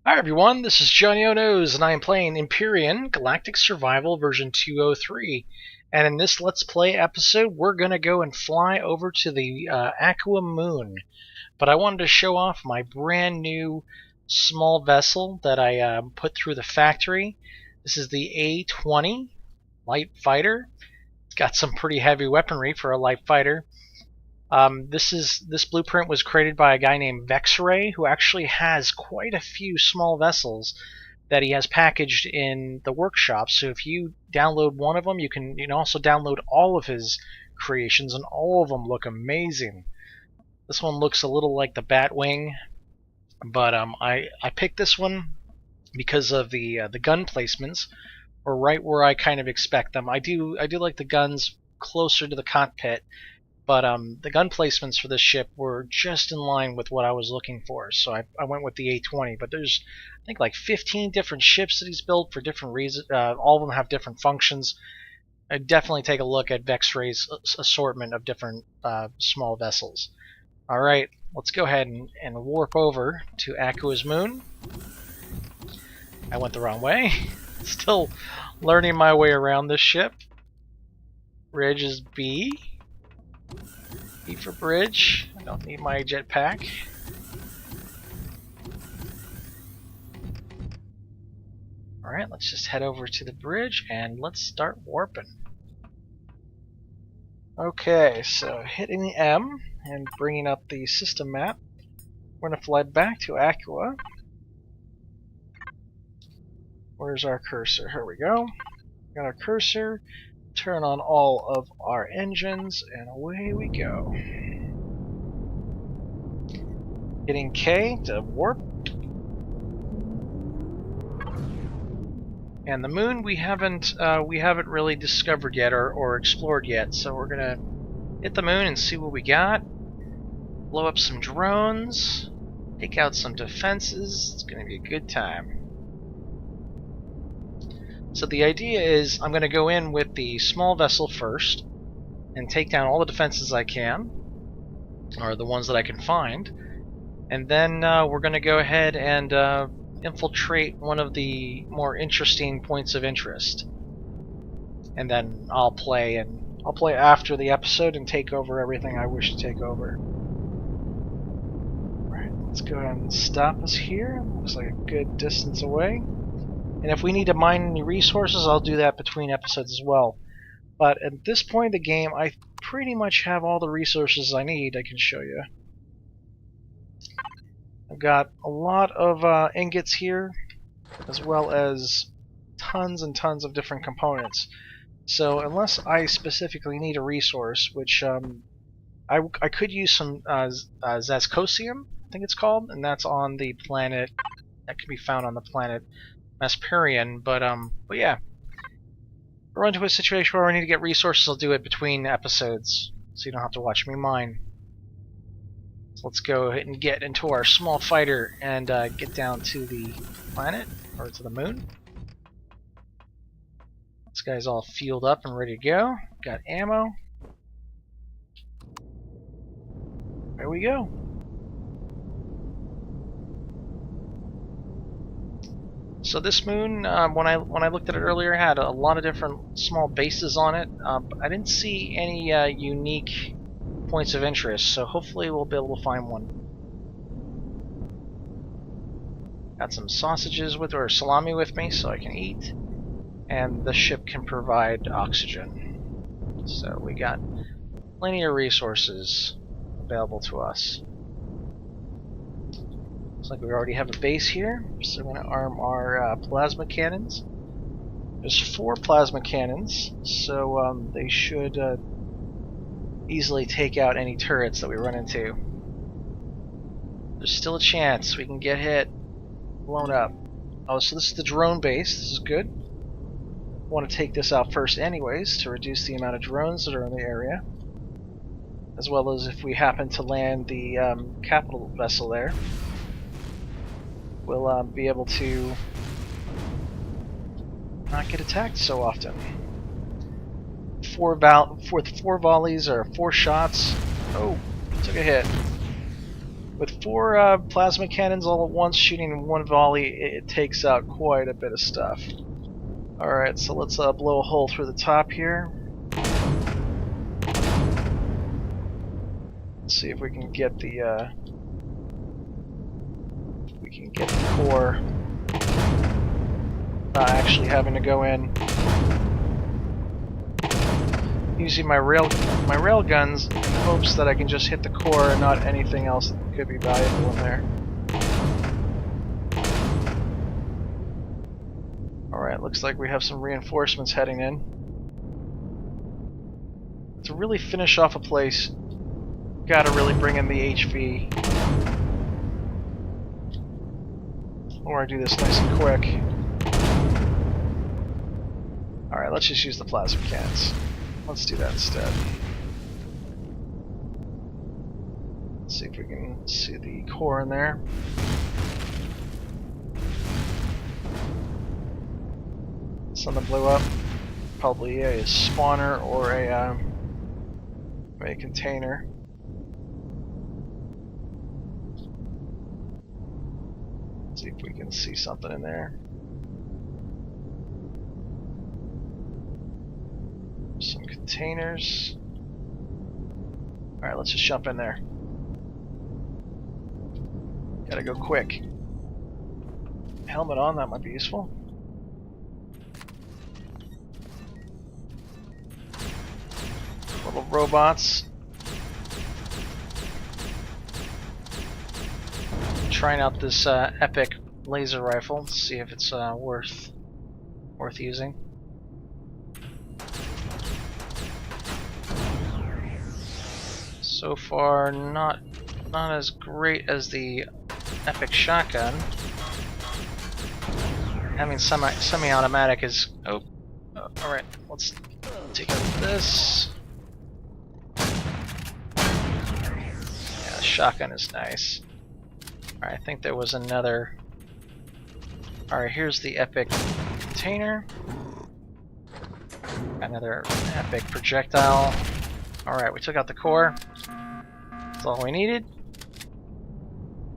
Hi everyone, this is Johnnyonoes, and I am playing Empyrion Galactic Survival version 203. And in this Let's Play episode, we're going to go and fly over to the Akua moon. But I wanted to show off my brand new small vessel that I put through the factory. This is the A20 light fighter. It's got some pretty heavy weaponry for a light fighter. This blueprint was created by a guy named Vexray, who actually has quite a few small vessels that he has packaged in the workshop. So if you download one of them, you can also download all of his creations, and all of them look amazing. This one looks a little like the Batwing, but I picked this one because of the gun placements, or right where I kind of expect them. I do like the guns closer to the cockpit. But the gun placements for this ship were just in line with what I was looking for, so I went with the A20. But there's, I think, like 15 different ships that he's built for different reasons. All of them have different functions. I'd definitely take a look at Vexray's assortment of different small vessels. Alright, let's go ahead and warp over to Akua's moon. I went the wrong way. Still learning my way around this ship. Bridge is B. B for bridge. I don't need my jetpack. Alright, let's just head over to the bridge and let's start warping. Okay, so hitting the M and bringing up the system map. We're going to fly back to Akua. Where's our cursor? Here we go. Got our cursor. Turn on all of our engines, and away we go. Hitting K to warp. And the moon we haven't really discovered yet or explored yet, so we're gonna hit the moon and see what we got. Blow up some drones, take out some defenses. It's gonna be a good time. So the idea is I'm going to go in with the small vessel first and take down all the defenses I can, or the ones that I can find, and then we're going to go ahead and infiltrate one of the more interesting points of interest. And then I'll play after the episode and take over everything I wish to take over. Alright, let's go ahead and stop us here. Looks like a good distance away. And if we need to mine any resources, I'll do that between episodes as well. But at this point in the game, I pretty much have all the resources I need. I can show you. I've got a lot of ingots here, as well as tons and tons of different components. So unless I specifically need a resource, which I could use some Zascosium, I think it's called, and that's on the planet, that can be found on the planet Empyrion, but yeah, run into a situation where I need to get resources. I'll do it between episodes, so you don't have to watch me mine. So let's go ahead and get into our small fighter and get down to the planet, or to the moon. This guy's all fueled up and ready to go. Got ammo. There we go. So this moon, when I looked at it earlier, had a lot of different small bases on it. I didn't see any unique points of interest, so hopefully we'll be able to find one. Got some sausages or salami with me, so I can eat, and the ship can provide oxygen. So we got plenty of resources available to us. Looks like we already have a base here, so we're going to arm our plasma cannons. There's 4 plasma cannons, so they should easily take out any turrets that we run into. There's still a chance we can get hit, blown up. Oh, so this is the drone base. This is good. Want to take this out first anyways to reduce the amount of drones that are in the area, as well as if we happen to land the capital vessel there. We'll be able to not get attacked so often. 4 volleys or 4 shots. Oh, took a hit. With 4 plasma cannons all at once shooting in one volley, it takes out quite a bit of stuff. Alright, so let's blow a hole through the top here. Let's see if we can get the core not actually having to go in. Using my rail guns in hopes that I can just hit the core and not anything else that could be valuable in there. Alright, looks like we have some reinforcements heading in. To really finish off a place, gotta really bring in the HV. Or I do this nice and quick. Alright, let's just use the plasma cannons. Let's do that instead. Let's see if we can see the core in there. Something blew up. Probably a spawner or a container. Let's see if we can see something in there. Some containers. Alright, let's just jump in there. Gotta go quick. Helmet on, that might be useful. Little robots. Trying out this epic laser rifle, see if it's worth using. So far, not as great as the epic shotgun. Having semi-automatic is all right. Let's take out this. Yeah, the shotgun is nice. All right, I think there was another. All right, here's the epic container. Another epic projectile. All right, we took out the core. That's all we needed.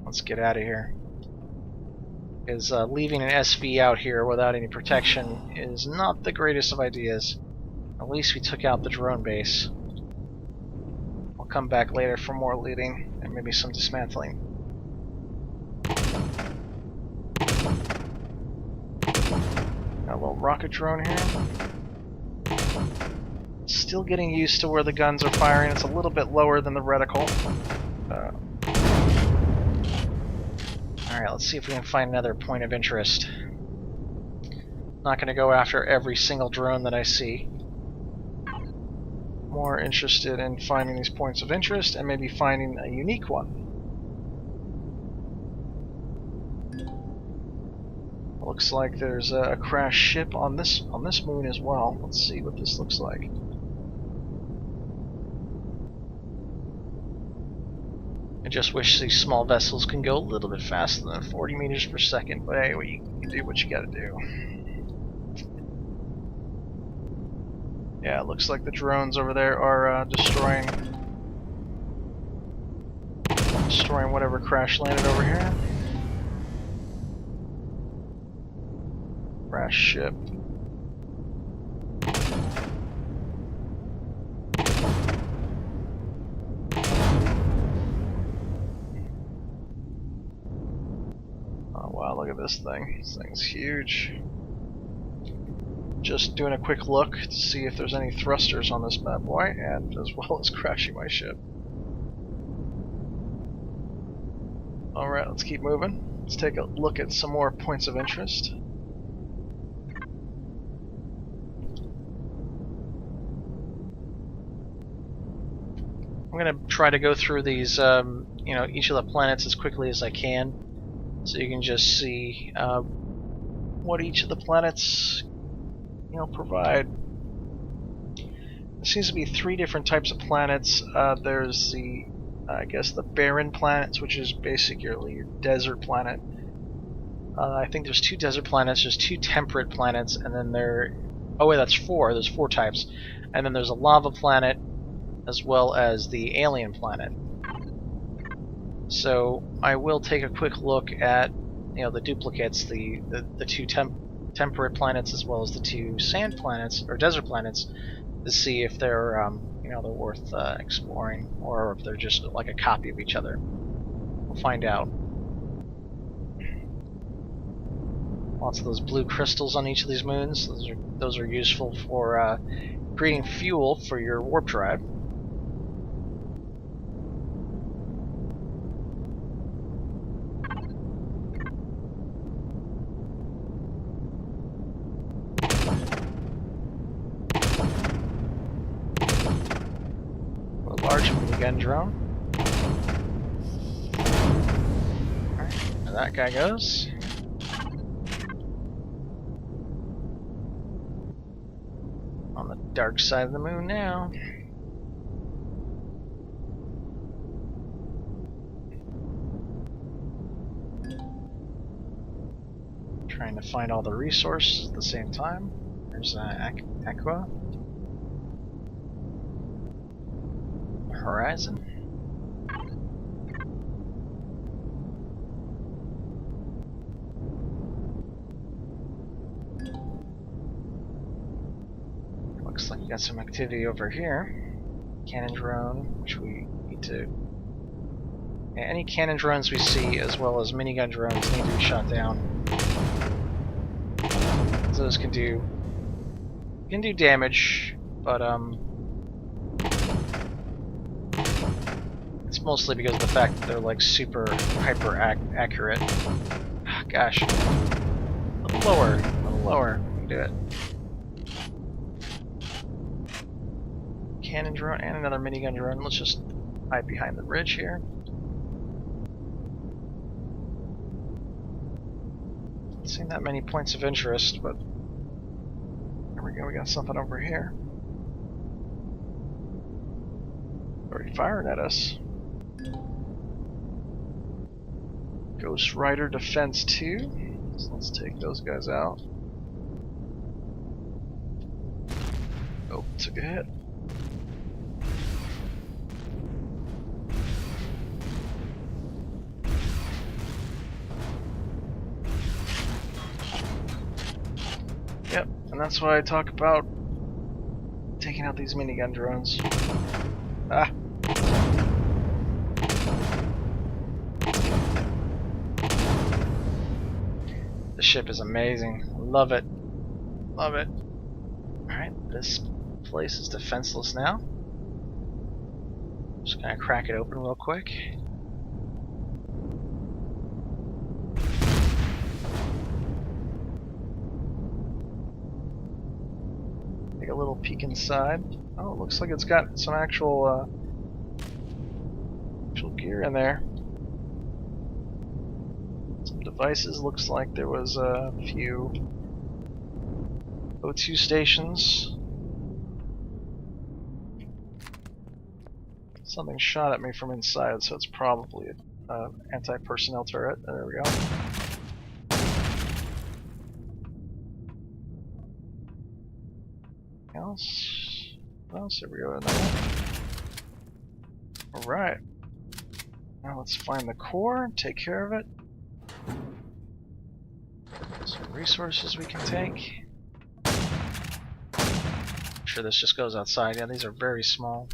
Let's get out of here. Because leaving an SV out here without any protection is not the greatest of ideas. At least we took out the drone base. I'll come back later for more looting and maybe some dismantling. Got a little rocket drone here. Still getting used to where the guns are firing. It's a little bit lower than the reticle. Alright, let's see if we can find another point of interest. Not going to go after every single drone that I see. More interested in finding these points of interest and maybe finding a unique one. Looks like there's a crashed ship on this moon as well. Let's see what this looks like. I just wish these small vessels can go a little bit faster than 40 meters per second, but anyway, you do what you gotta do. Yeah, it looks like the drones over there are destroying whatever crash landed over here. Crash ship. Oh wow, look at this thing. This thing's huge. Just doing a quick look to see if there's any thrusters on this bad boy, and as well as crashing my ship. Alright, let's keep moving. Let's take a look at some more points of interest. I'm going to try to go through these, each of the planets as quickly as I can, so you can just see what each of the planets, provide. There seems to be 3 different types of planets. There's the, I guess, the barren planets, which is basically your desert planet. I think there's 2 desert planets, there's 2 temperate planets, and then that's 4. There's 4 types. And then there's a lava planet, as well as the alien planet. So I will take a quick look at the duplicates, the two temperate planets as well as the two sand planets or desert planets, to see if they're they're worth exploring, or if they're just like a copy of each other. We'll find out. Lots of those blue crystals on each of these moons. Those are useful for creating fuel for your warp drive. A large minigun drone. Alright, there that guy goes. On the dark side of the moon now. Trying to find all the resources at the same time. There's Akua. Horizon. Looks like we got some activity over here. Cannon drone, which we need to... Any cannon drones we see, as well as minigun drones, need to be shot down. Those can do damage, but it's mostly because of the fact that they're like super hyper accurate. Gosh, a little lower. We can do it. Cannon drone and another minigun drone. Let's just hide behind the bridge here. Not seeing that many points of interest, but there we go. We got something over here. Already firing at us. Ghost Rider Defense 2. So let's take those guys out. Oh, took a hit. Yep, and that's why I talk about taking out these minigun drones. Ah! The ship is amazing. Love it. Love it. Alright, this place is defenseless now. Just gonna crack it open real quick. Take a little peek inside. Oh, it looks like it's got some actual gear in there. Some devices. Looks like there was a few O2 stations. Something shot at me from inside, so it's probably an anti-personnel turret. There we go. Else? What else did we go in there? Alright. Now let's find the core, take care of it. Some resources we can take. I'm sure this just goes outside. Yeah, these are very small.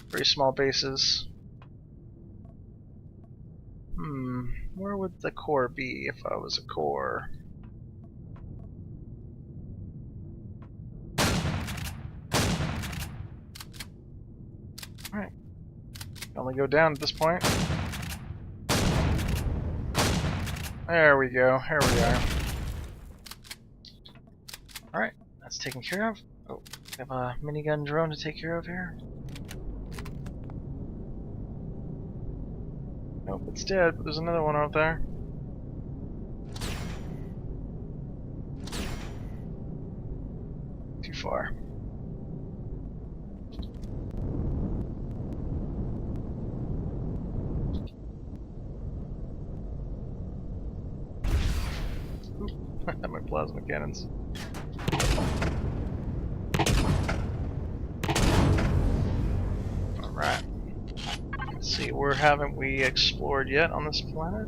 Very small bases. Where would the core be if I was a core? Alright. Only go down at this point. There we go. Here we are. Alright, that's taken care of. Oh, we have a minigun drone to take care of here. Nope, it's dead, but there's another one out there. Too far. My plasma cannons. Alright. Let's see, where haven't we explored yet on this planet?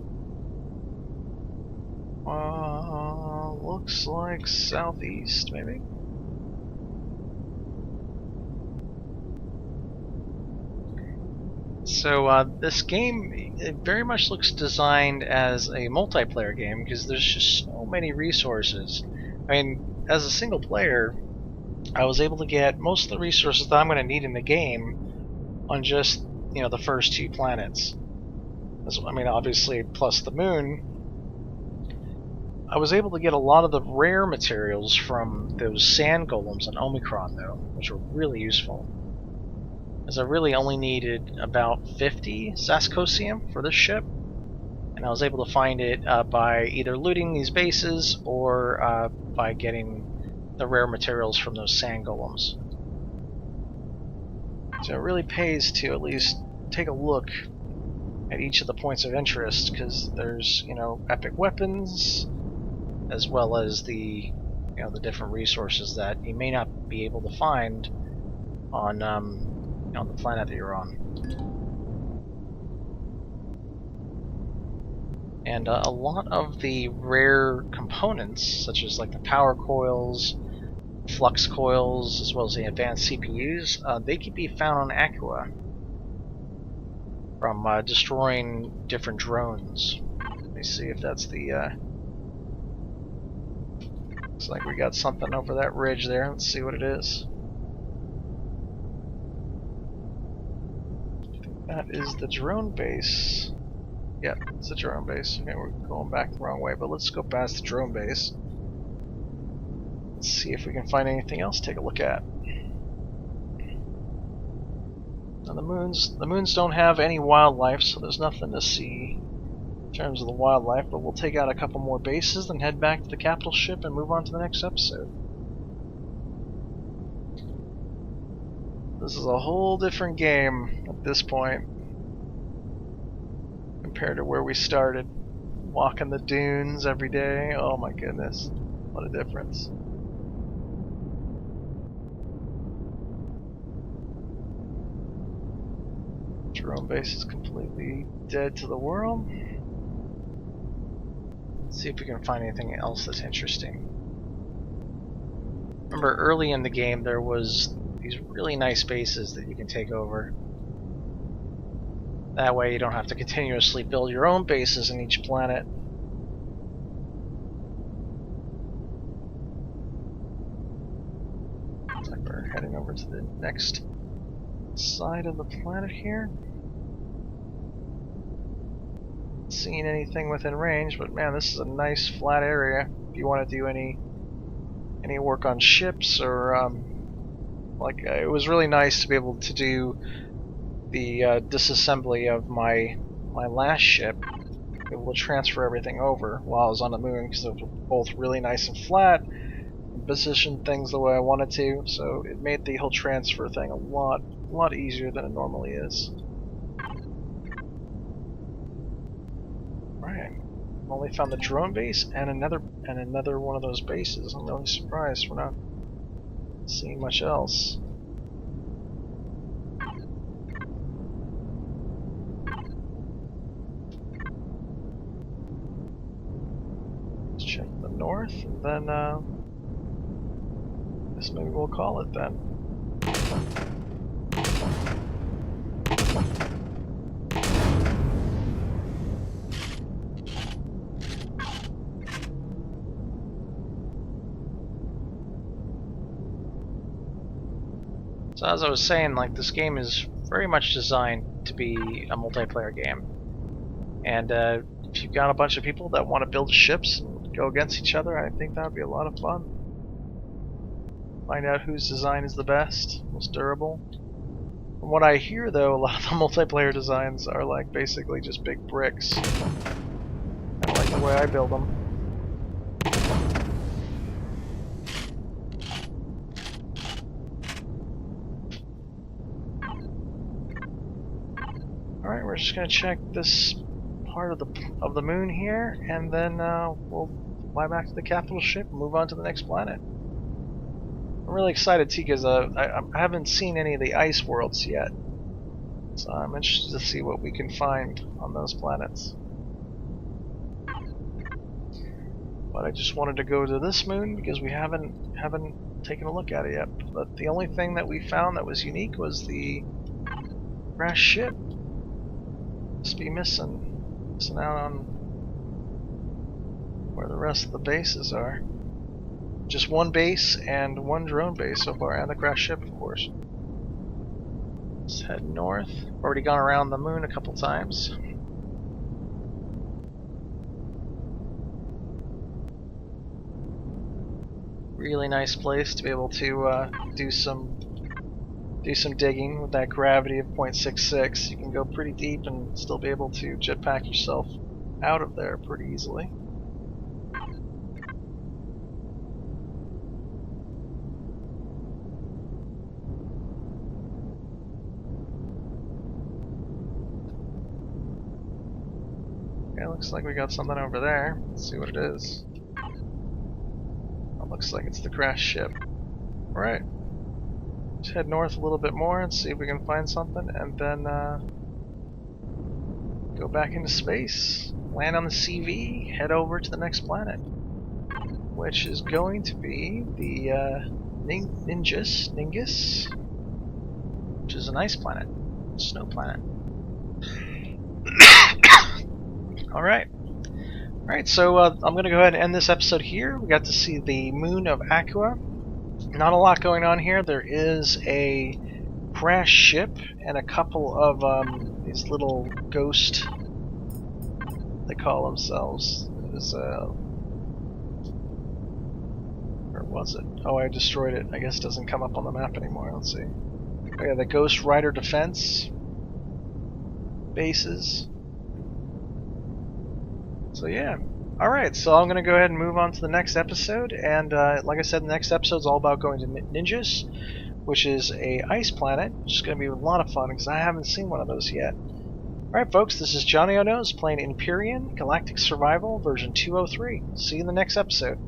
Looks like southeast, maybe? So this game, it very much looks designed as a multiplayer game because there's just so many resources. I mean, as a single player, I was able to get most of the resources that I'm going to need in the game on just, the first 2 planets. I mean, obviously, plus the moon. I was able to get a lot of the rare materials from those sand golems on Omicron, though, which were really useful. As I really only needed about 50 Saskosium for this ship, and I was able to find it by either looting these bases or by getting the rare materials from those sand golems. So it really pays to at least take a look at each of the points of interest, because there's, epic weapons, as well as the different resources that you may not be able to find on the planet that you're on. And a lot of the rare components, such as like the power coils, flux coils, as well as the advanced CPUs, they can be found on Akua from destroying different drones. Let me see if that's the... Looks like we got something over that ridge there. Let's see what it is. That is the drone base. Yep, it's the drone base. Okay, we're going back the wrong way, but let's go past the drone base. Let's see if we can find anything else to take a look at. Now the moons don't have any wildlife, so there's nothing to see in terms of the wildlife, but we'll take out a couple more bases, then head back to the capital ship and move on to the next episode. This is a whole different game at this point compared to where we started. Walking the dunes every day. Oh my goodness. What a difference. Drone base is completely dead to the world. Let's see if we can find anything else that's interesting. Remember, early in the game there was these really nice bases that you can take over. That way you don't have to continuously build your own bases in each planet. Looks like we're heading over to the next side of the planet here. Not seeing anything within range, but man, this is a nice flat area. If you want to do any work on ships or it was really nice to be able to do the disassembly of my last ship, be able to transfer everything over while I was on the moon, because they were both really nice and flat, and positioned things the way I wanted to, so it made the whole transfer thing a lot easier than it normally is. Right, I've only found the drone base and another one of those bases. I'm really surprised we're not seeing much else. Let's check the north, and then I guess maybe we'll call it then. So as I was saying, like, this game is very much designed to be a multiplayer game. And if you've got a bunch of people that want to build ships and go against each other, I think that would be a lot of fun. Find out whose design is the best, most durable. From what I hear, though, a lot of the multiplayer designs are like basically just big bricks. I like the way I build them. Alright, we're just gonna check this part of the moon here, and then we'll fly back to the capital ship and move on to the next planet. I'm really excited too, because I haven't seen any of the ice worlds yet. So I'm interested to see what we can find on those planets. But I just wanted to go to this moon because we haven't taken a look at it yet. But the only thing that we found that was unique was the crash ship. Must be missing out on where the rest of the bases are. Just one base and one drone base so far, and the crash ship, of course. Let's head north. Already gone around the moon a couple times. Really nice place to be able to do some digging with that gravity of 0.66. You can go pretty deep and still be able to jetpack yourself out of there pretty easily. Okay, looks like we got something over there. Let's see what it is. It looks like it's the crash ship. Alright. Let's head north a little bit more and see if we can find something, and then go back into space, land on the CV, head over to the next planet, which is going to be the Ningus, which is an ice planet, snow planet. Alright. Alright, so I'm going to go ahead and end this episode here. We got to see the Moon of Akua. Not a lot going on here. There is a crash ship and a couple of these little ghost, they call themselves. It was, where was it? Oh, I destroyed it. I guess it doesn't come up on the map anymore. Let's see. Oh yeah, the Ghost Rider Defense bases. So yeah. Alright, so I'm going to go ahead and move on to the next episode, and like I said, the next episode is all about going to Ningus, which is a ice planet, which is going to be a lot of fun, because I haven't seen one of those yet. Alright folks, this is Johnnyonoes playing Empyrion Galactic Survival version 203. See you in the next episode.